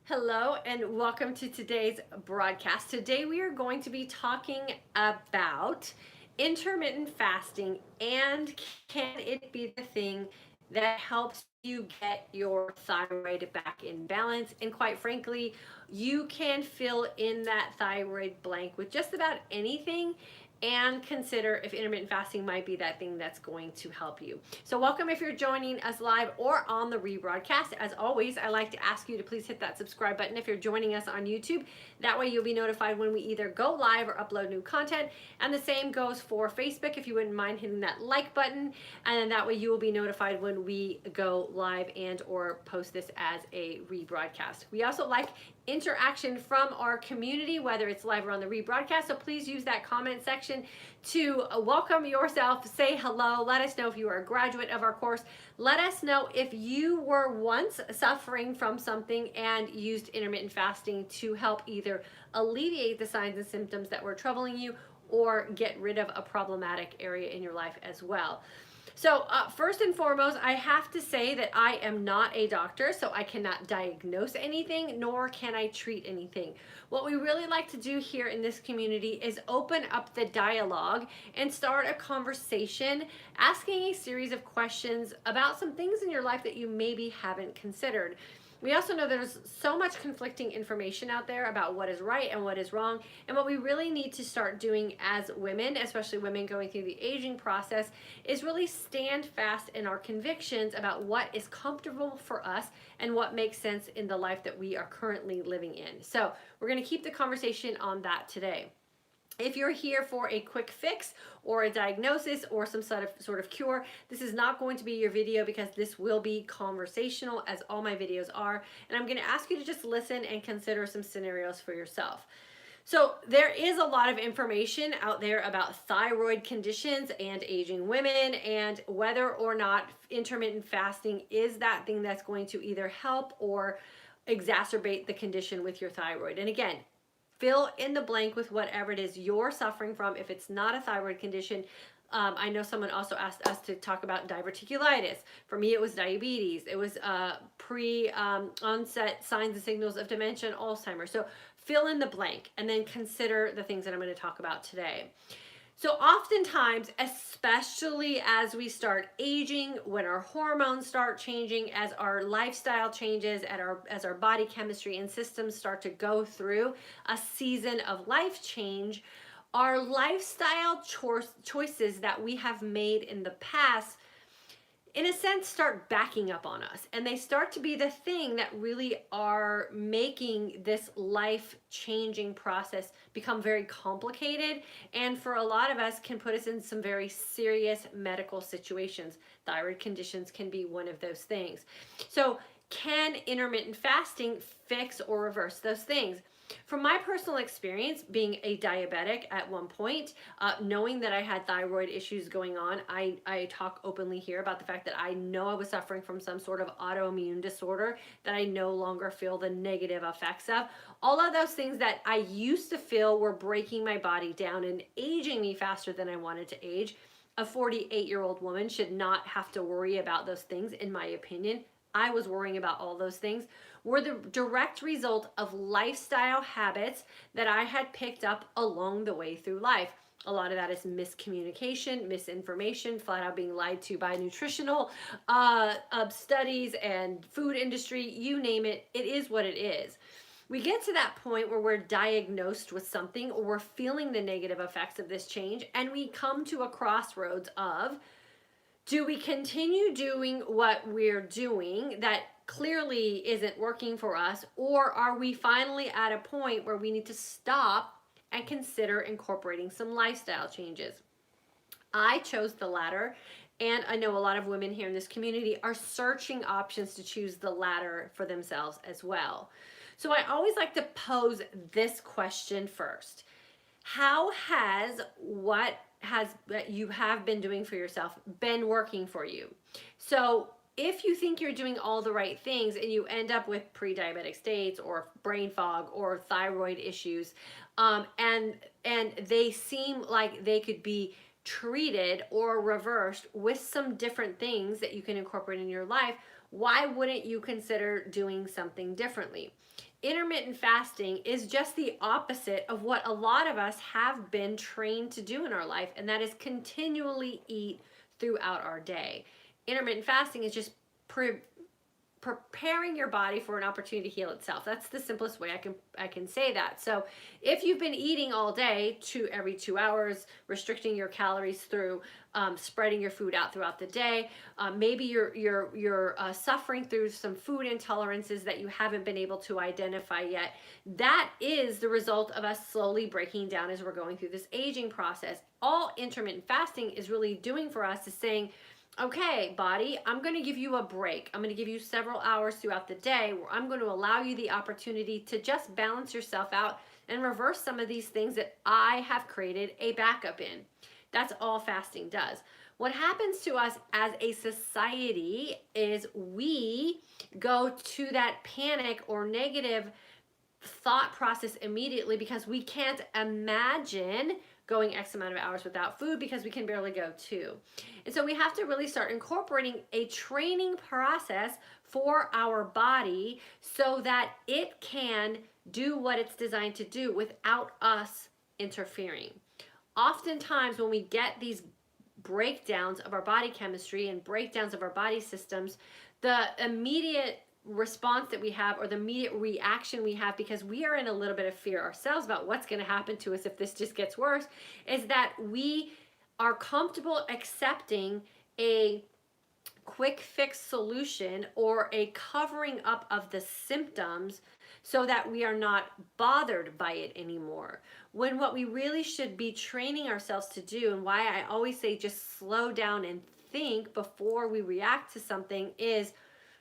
Hello and welcome to today's broadcast. Today we are going to be talking about intermittent fasting and can it be the thing that helps you get your thyroid back in balance? And quite frankly, you can fill in that thyroid blank with just about anything and consider if intermittent fasting might be that thing that's going to help you. So welcome if you're joining us live or on the rebroadcast. As always, I like to ask you to please hit that subscribe button if you're joining us on YouTube. That way you'll be notified when we either go live or upload new content. And the same goes for Facebook if you wouldn't mind hitting that like button. And then that way you will be notified when we go live and or post this as a rebroadcast. We also like interaction from our community, whether it's live or on the rebroadcast. So please use that comment section to welcome yourself, say hello, let us know if you are a graduate of our course. Let us know if you were once suffering from something and used intermittent fasting to help either alleviate the signs and symptoms that were troubling you or get rid of a problematic area in your life as well. So first and foremost, I have to say that I am not a doctor, so I cannot diagnose anything, nor can I treat anything. What we really like to do here in this community is open up the dialogue and start a conversation, asking a series of questions about some things in your life that you maybe haven't considered. We also know there's so much conflicting information out there about what is right and what is wrong. And what we really need to start doing as women, especially women going through the aging process, is really stand fast in our convictions about what is comfortable for us and what makes sense in the life that we are currently living in. So we're going to keep the conversation on that today. If you're here for a quick fix or a diagnosis or some sort of cure, this is not going to be your video because this will be conversational, as all my videos are. And I'm going to ask you to just listen and consider some scenarios for yourself. So there is a lot of information out there about thyroid conditions and aging women and whether or not intermittent fasting is that thing that's going to either help or exacerbate the condition with your thyroid. And again, fill in the blank with whatever it is you're suffering from. If it's not a thyroid condition, I know someone also asked us to talk about diverticulitis. For me, it was diabetes. It was pre-onset signs and signals of dementia and Alzheimer's. So fill in the blank and then consider the things that I'm going to talk about today. So oftentimes, especially as we start aging, when our hormones start changing, as our lifestyle changes, as our body chemistry and systems start to go through a season of life change, our lifestyle choices that we have made in the past, in a sense, start backing up on us, and they start to be the thing that really are making this life-changing process become very complicated, and for a lot of us can put us in some very serious medical situations. Thyroid conditions can be one of those things. So can intermittent fasting fix or reverse those things? From my personal experience, being a diabetic at one point, knowing that I had thyroid issues going on, I talk openly here about the fact that I know I was suffering from some sort of autoimmune disorder that I no longer feel the negative effects of. All of those things that I used to feel were breaking my body down and aging me faster than I wanted to age. A 48-year-old woman should not have to worry about those things, in my opinion. I was worrying about all those things, were the direct result of lifestyle habits that I had picked up along the way through life. A lot of that is miscommunication, misinformation, flat out being lied to by nutritional studies and food industry, you name it, it is what it is. We get to that point where we're diagnosed with something or we're feeling the negative effects of this change, and we come to a crossroads of, do we continue doing what we're doing that clearly isn't working for us, or are we finally at a point where we need to stop and consider incorporating some lifestyle changes? I chose the latter, and I know a lot of women here in this community are searching options to choose the latter for themselves as well. So I always like to pose this question first. How has what you have been doing for yourself been working for you? So if you think you're doing all the right things and you end up with pre-diabetic states or brain fog or thyroid issues, and they seem like they could be treated or reversed with some different things that you can incorporate in your life, why wouldn't you consider doing something differently? Intermittent fasting is just the opposite of what a lot of us have been trained to do in our life, and that is continually eat throughout our day. Intermittent fasting is just preparing your body for an opportunity to heal itself. That's the simplest way I can say that. So if you've been eating all day, every 2 hours, restricting your calories through spreading your food out throughout the day, maybe you're suffering through some food intolerances that you haven't been able to identify yet. That is the result of us slowly breaking down as we're going through this aging process. All intermittent fasting is really doing for us is saying, okay, body, I'm going to give you a break. I'm going to give you several hours throughout the day where I'm going to allow you the opportunity to just balance yourself out and reverse some of these things that I have created a backup in. That's all fasting does. What happens to us as a society is we go to that panic or negative thought process immediately because we can't imagine going X amount of hours without food because we can barely go 2. And so we have to really start incorporating a training process for our body so that it can do what it's designed to do without us interfering. Oftentimes when we get these breakdowns of our body chemistry and breakdowns of our body systems, the immediate response that we have or the immediate reaction we have, because we are in a little bit of fear ourselves about what's going to happen to us if this just gets worse, is that we are comfortable accepting a quick fix solution or a covering up of the symptoms so that we are not bothered by it anymore. When what we really should be training ourselves to do, and why I always say just slow down and think before we react to something, is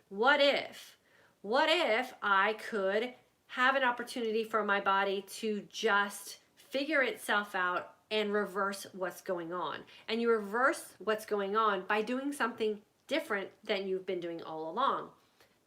what if? What if I could have an opportunity for my body to just figure itself out and reverse what's going on? And you reverse what's going on by doing something different than you've been doing all along.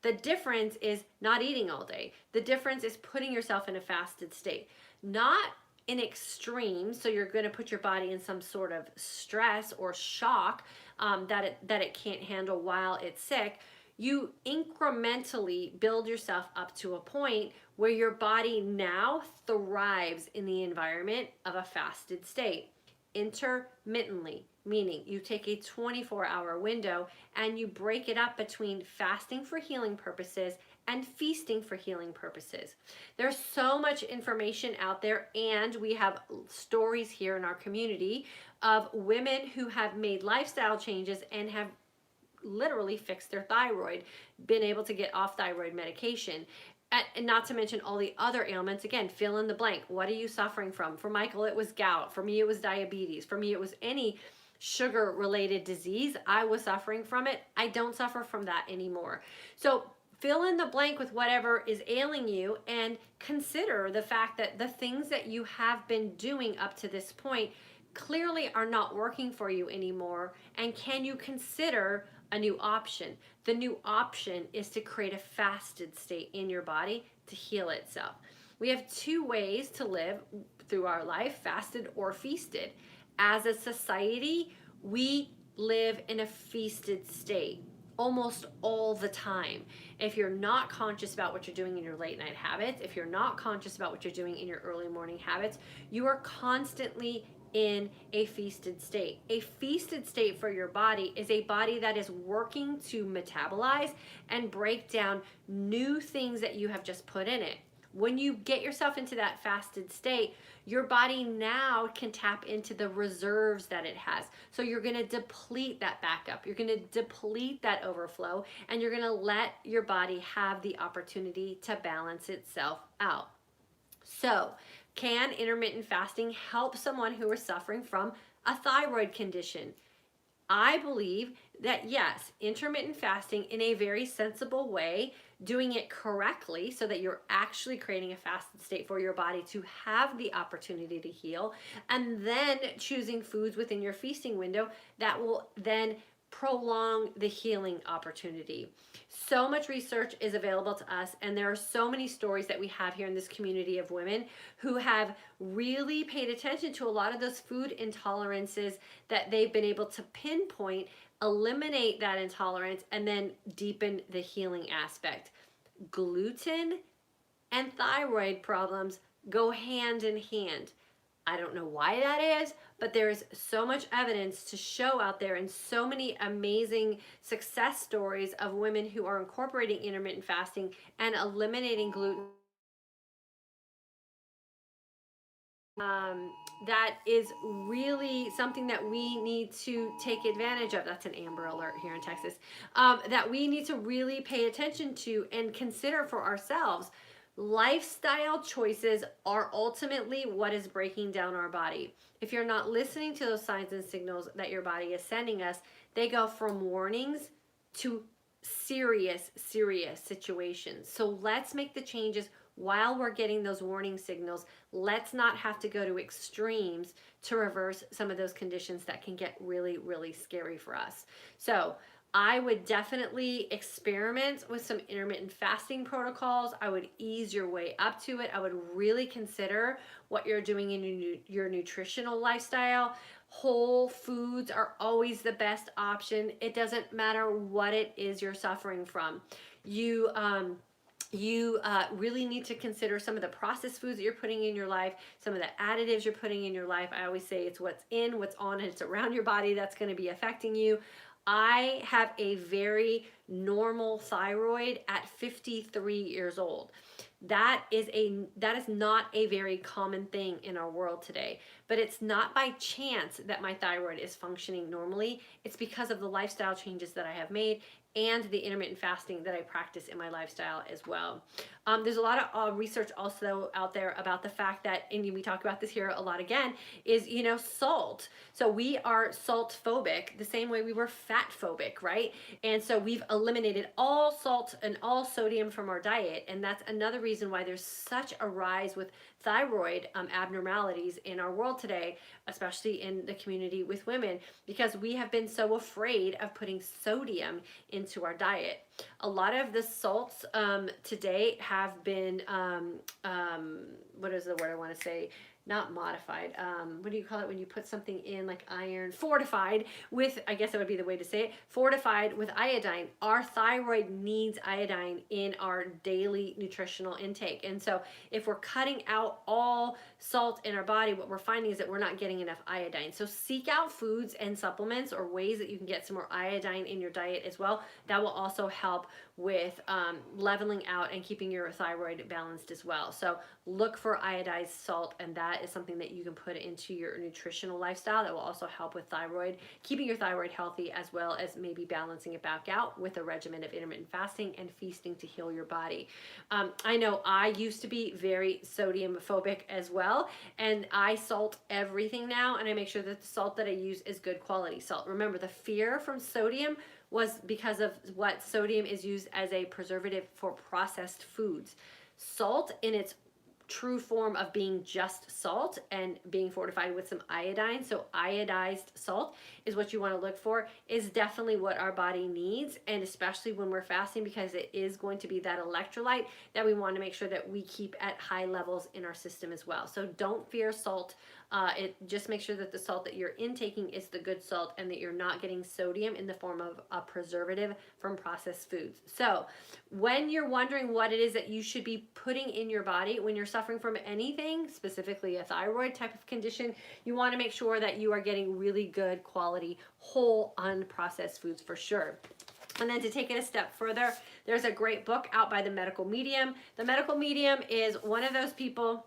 The difference is not eating all day. The difference is putting yourself in a fasted state. Not in extreme, so you're going to put your body in some sort of stress or shock that it can't handle while it's sick. You incrementally build yourself up to a point where your body now thrives in the environment of a fasted state. Intermittently, meaning you take a 24-hour window and you break it up between fasting for healing purposes and feasting for healing purposes. There's so much information out there, and we have stories here in our community of women who have made lifestyle changes and have literally fixed their thyroid, been able to get off thyroid medication. And not to mention all the other ailments. Again, fill in the blank. What are you suffering from? For Michael, it was gout. For me, it was diabetes. For me, it was any sugar-related disease. I was suffering from it. I don't suffer from that anymore. So fill in the blank with whatever is ailing you, and consider the fact that the things that you have been doing up to this point clearly are not working for you anymore. And can you consider a new option? The new option is to create a fasted state in your body to heal itself. We have 2 ways to live through our life, fasted or feasted. As a society, we live in a feasted state almost all the time. If you're not conscious about what you're doing in your late night habits, if you're not conscious about what you're doing in your early morning habits, you are constantly in a feasted state. A feasted state for your body is a body that is working to metabolize and break down new things that you have just put in it. When you get yourself into that fasted state, your body now can tap into the reserves that it has. So you're going to deplete that backup. You're going to deplete that overflow, and you're going to let your body have the opportunity to balance itself out. So, can intermittent fasting help someone who is suffering from a thyroid condition? I believe that yes, intermittent fasting in a very sensible way, doing it correctly so that you're actually creating a fasted state for your body to have the opportunity to heal, and then choosing foods within your feasting window that will then prolong the healing opportunity. So much research is available to us, and there are so many stories that we have here in this community of women who have really paid attention to a lot of those food intolerances that they've been able to pinpoint eliminate that intolerance, and then deepen the healing aspect. Gluten and thyroid problems go hand in hand. I don't know why that is, but there is so much evidence to show out there, and so many amazing success stories of women who are incorporating intermittent fasting and eliminating gluten. That is really something that we need to take advantage of. That's an Amber Alert here in Texas. That we need to really pay attention to and consider for ourselves. Lifestyle choices are ultimately what is breaking down our body. If you're not listening to those signs and signals that your body is sending us, they go from warnings to serious situations. So let's make the changes while we're getting those warning signals. Let's not have to go to extremes to reverse some of those conditions that can get really scary for us. So I would definitely experiment with some intermittent fasting protocols. I would ease your way up to it. I would really consider what you're doing in your nutritional lifestyle. Whole foods are always the best option. It doesn't matter what it is you're suffering from. You really need to consider some of the processed foods that you're putting in your life, some of the additives you're putting in your life. I always say it's what's in, what's on, and it's around your body that's going to be affecting you. I have a very normal thyroid at 53 years old. That is not a very common thing in our world today, but it's not by chance that my thyroid is functioning normally. It's because of the lifestyle changes that I have made and the intermittent fasting that I practice in my lifestyle as well. There's a lot of research also out there about the fact that, and we talk about this here a lot again, is, salt. So we are salt phobic the same way we were fat phobic, right? And so we've eliminated all salt and all sodium from our diet. And that's another reason why there's such a rise with thyroid abnormalities in our world today, especially in the community with women, because we have been so afraid of putting sodium into our diet. A lot of the salts today have been, what is the word I want to say? Not modified. What do you call it when you put something in, like iron? Fortified with, I guess that would be the way to say it, fortified with iodine. Our thyroid needs iodine in our daily nutritional intake. And so if we're cutting out all salt in our body, what we're finding is that we're not getting enough iodine. So seek out foods and supplements or ways that you can get some more iodine in your diet as well. That will also help with leveling out and keeping your thyroid balanced as well. So look for iodized salt, and that is something that you can put into your nutritional lifestyle that will also help with thyroid, keeping your thyroid healthy, as well as maybe balancing it back out with a regimen of intermittent fasting and feasting to heal your body. I know I used to be very sodium phobic as well, and I salt everything now, and I make sure that the salt that I use is good quality salt. Remember, the fear from sodium was because of what sodium is used as a preservative for processed foods. Salt in its true form of being just salt and being fortified with some iodine, so iodized salt is what you want to look for, is definitely what our body needs, and especially when we're fasting, because it is going to be that electrolyte that we want to make sure that we keep at high levels in our system as well. So don't fear salt. Just make sure that the salt that you're intaking is the good salt, and that you're not getting sodium in the form of a preservative from processed foods. So when you're wondering what it is that you should be putting in your body when you're suffering from anything, specifically a thyroid type of condition, you want to make sure that you are getting really good quality whole unprocessed foods for sure. And then to take it a step further, there's a great book out by The Medical Medium. The Medical Medium is one of those people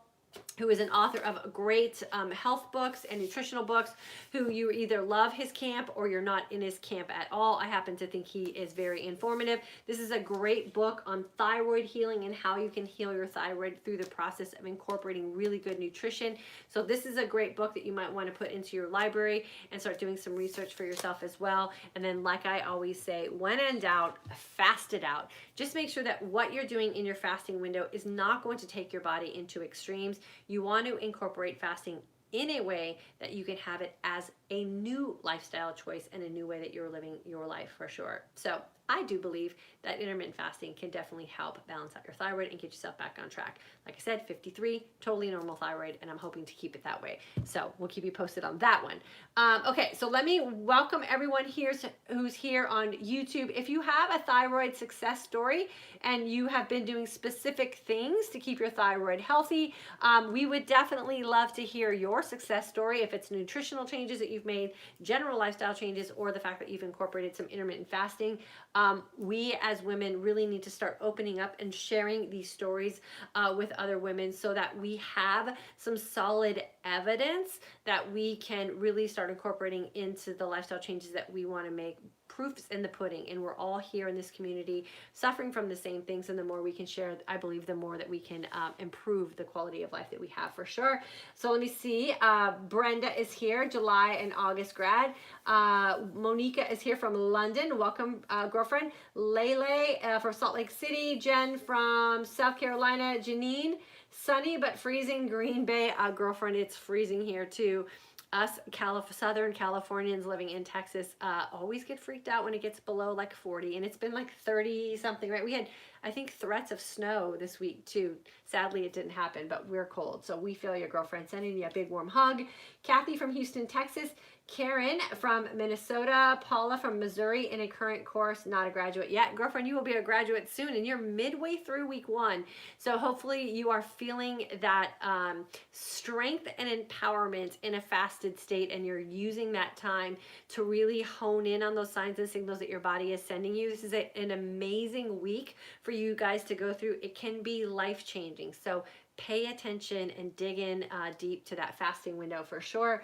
who is an author of great health books and nutritional books, who you either love his camp or you're not in his camp at all. I happen to think he is very informative. This is a great book on thyroid healing and how you can heal your thyroid through the process of incorporating really good nutrition. So this is a great book that you might want to put into your library and start doing some research for yourself as well. And then, like I always say, when in doubt, fast it out. Just make sure that what you're doing in your fasting window is not going to take your body into extremes. You want to incorporate fasting in a way that you can have it as a new lifestyle choice and a new way that you're living your life for sure. So I do believe that intermittent fasting can definitely help balance out your thyroid and get yourself back on track. Like I said, 53, totally normal thyroid, and I'm hoping to keep it that way. So we'll keep you posted on that one. Okay, so let me welcome everyone here who's here on YouTube. If you have a thyroid success story and you have been doing specific things to keep your thyroid healthy, we would definitely love to hear your success story. If it's nutritional changes that you've made, general lifestyle changes, or the fact that you've incorporated some intermittent fasting, we as women really need to start opening up and sharing these stories with other women so that we have some solid evidence that we can really start incorporating into the lifestyle changes that we want to make. Proofs in the pudding, and we're all here in this community suffering from the same things, and the more we can share, I believe the more that we can improve the quality of life that we have, for sure. So let me see, Brenda is here, July and August grad. Monica is here from London, welcome, girlfriend. Lele from Salt Lake City. Jen from South Carolina. Janine, sunny but freezing Green Bay. Girlfriend, it's freezing here too. Us Southern Californians living in Texas always get freaked out when it gets below like 40, and it's been like 30 something, right? We had, I think, threats of snow this week too. Sadly, it didn't happen, but we're cold. So we feel your, girlfriend. Sending you a big warm hug. Kathy from Houston, Texas. Karen from Minnesota. Paula from Missouri, in a current course, not a graduate yet. Girlfriend, you will be a graduate soon, and you're midway through week 1. So hopefully you are feeling that strength and empowerment in a fasted state, and you're using that time to really hone in on those signs and signals that your body is sending you. This is an amazing week for you guys to go through. It can be life-changing. So pay attention and dig in deep to that fasting window, for sure.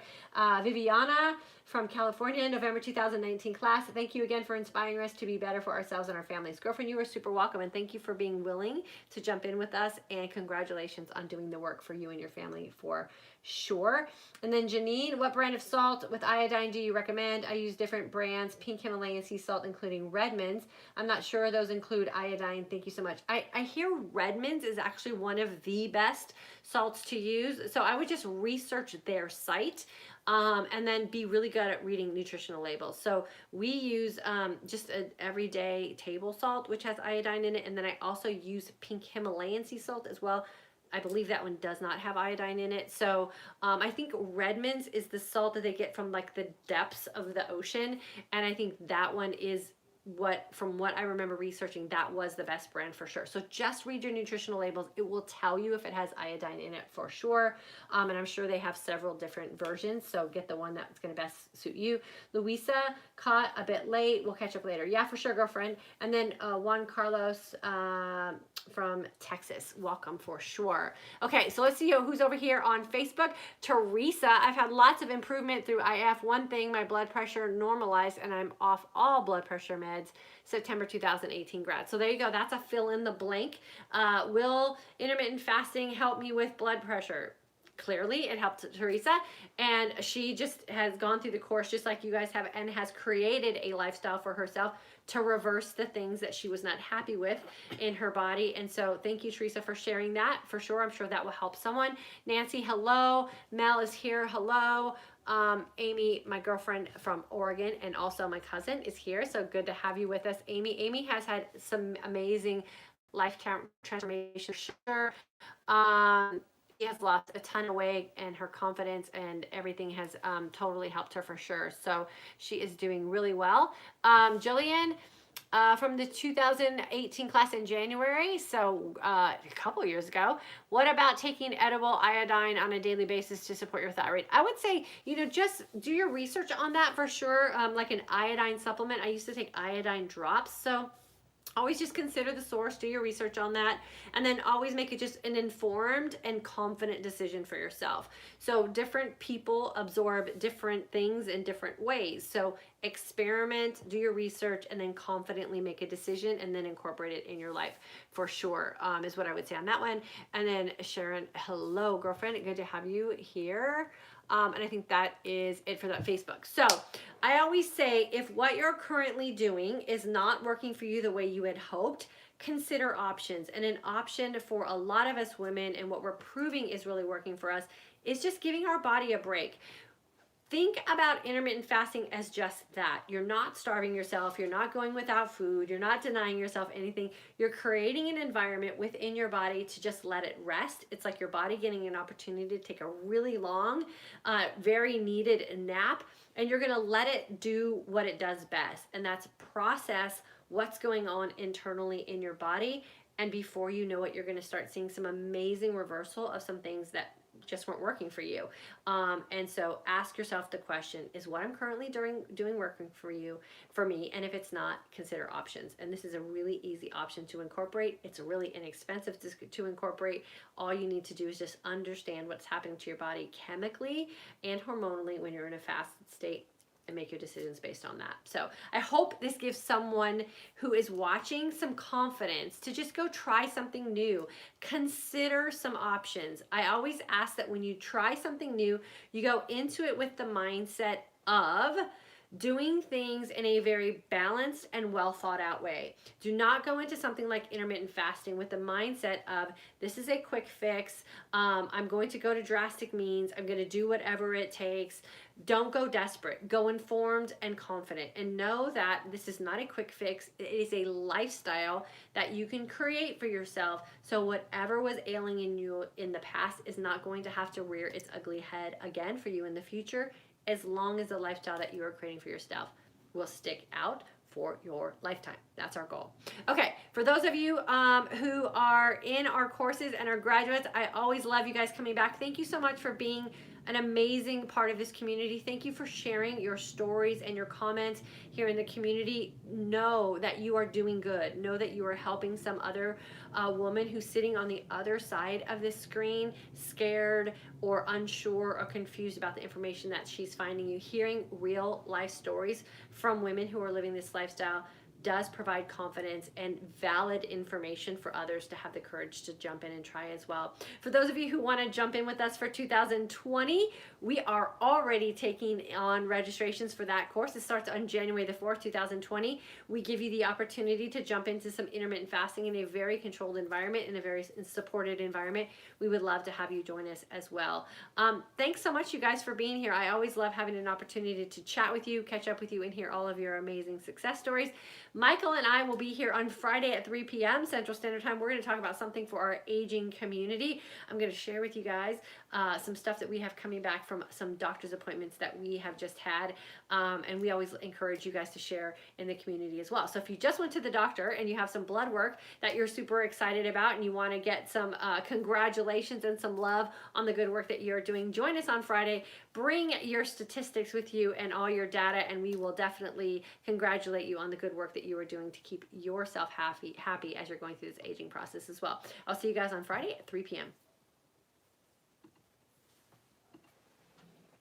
Viviana from California, November 2019 class. Thank you again for inspiring us to be better for ourselves and our families. Girlfriend, you are super welcome, and thank you for being willing to jump in with us, and congratulations on doing the work for you and your family, for sure. And then Janine, what brand of salt with iodine do you recommend? I use different brands, pink Himalayan sea salt, including Redmond's. I'm not sure those include iodine. Thank you so much. I hear Redmond's is actually one of the best salts to use. So I would just research their site and then be really good at reading nutritional labels. So we use just an everyday table salt, which has iodine in it. And then I also use pink Himalayan sea salt as well. I believe that one does not have iodine in it. So I think Redmond's is the salt that they get from like the depths of the ocean. And I think that one is from what I remember researching, that was the best brand for sure. So just read your nutritional labels. It will tell you if it has iodine in it for sure. And I'm sure they have several different versions. So get the one that's going to best suit you. Louisa, caught a bit late. We'll catch up later. Yeah, for sure, girlfriend. And then Juan Carlos from Texas. Welcome for sure. Okay, so let's see who's over here on Facebook. Teresa, I've had lots of improvement through IF. One thing, my blood pressure normalized, and I'm off all blood pressure meds. September 2018 grad. So there you go. That's a fill in the blank. Will intermittent fasting help me with blood pressure? Clearly, it helped Teresa, and she just has gone through the course just like you guys have, and has created a lifestyle for herself to reverse the things that she was not happy with in her body. And so thank you, Teresa, for sharing that. For sure, I'm sure that will help someone. Nancy, hello. Mel is here. Hello. Amy, my girlfriend from Oregon, and also my cousin is here. So good to have you with us, Amy. Amy has had some amazing life transformation. Sure. She has lost a ton of weight, and her confidence and everything has totally helped her for sure. So she is doing really well. Jillian, from the 2018 class in January, so a couple years ago. What about taking edible iodine on a daily basis to support your thyroid? I would say, just do your research on that for sure. Like an iodine supplement. I used to take iodine drops, so always just consider the source, do your research on that, and then always make it just an informed and confident decision for yourself. So different people absorb different things in different ways. So experiment, do your research, and then confidently make a decision, and then incorporate it in your life for sure, is what I would say on that one. And then Sharon, hello, girlfriend. Good to have you here. And I think that is it for that Facebook. So I always say, if what you're currently doing is not working for you the way you had hoped, consider options. And an option for a lot of us women, and what we're proving is really working for us, is just giving our body a break. think about intermittent fasting as just that. You're not starving yourself. You're not going without food. You're not denying yourself anything. You're creating an environment within your body to just let it rest. It's like your body getting an opportunity to take a really long, very needed nap, and you're going to let it do what it does best, and that's process what's going on internally in your body. And before you know it, you're going to start seeing some amazing reversal of some things that just weren't working for you. And so ask yourself the question, is what I'm currently doing working for me? And if it's not, consider options. And this is a really easy option to incorporate. It's really inexpensive to incorporate. All you need to do is just understand what's happening to your body chemically and hormonally when you're in a fasted state, and make your decisions based on that. So I hope this gives someone who is watching some confidence to just go try something new. Consider some options. I always ask that when you try something new, you go into it with the mindset of doing things in a very balanced and well thought out way. Do not go into something like intermittent fasting with the mindset of, this is a quick fix. I'm going to go to drastic means. I'm going to do whatever it takes. Don't go desperate. Go informed and confident, and know that this is not a quick fix. It is a lifestyle that you can create for yourself. So whatever was ailing in you in the past is not going to have to rear its ugly head again for you in the future, as long as the lifestyle that you are creating for yourself will stick out for your lifetime. That's our goal. Okay, for those of you who are in our courses and are graduates, I always love you guys coming back. Thank you so much for being an amazing part of this community. Thank you for sharing your stories and your comments here in the community. Know that you are doing good. Know that you are helping some other woman who's sitting on the other side of this screen, scared or unsure or confused about the information that she's finding. You hearing real life stories from women who are living this lifestyle does provide confidence and valid information for others to have the courage to jump in and try as well. For those of you who want to jump in with us for 2020, we are already taking on registrations for that course. It starts on January the 4th, 2020. We give you the opportunity to jump into some intermittent fasting in a very controlled environment, in a very supported environment. We would love to have you join us as well. Thanks so much, you guys, for being here. I always love having an opportunity to chat with you, catch up with you, and hear all of your amazing success stories. Michael and I will be here on Friday at 3 p.m. Central Standard Time. We're going to talk about something for our aging community. I'm going to share with you guys some stuff that we have coming back from some doctor's appointments that we have just had. And we always encourage you guys to share in the community as well. So if you just went to the doctor and you have some blood work that you're super excited about and you want to get some congratulations and some love on the good work that you're doing, join us on Friday. Bring your statistics with you and all your data, and we will definitely congratulate you on the good work that you are doing to keep yourself happy as you're going through this aging process as well. I'll see you guys on Friday at 3 p.m.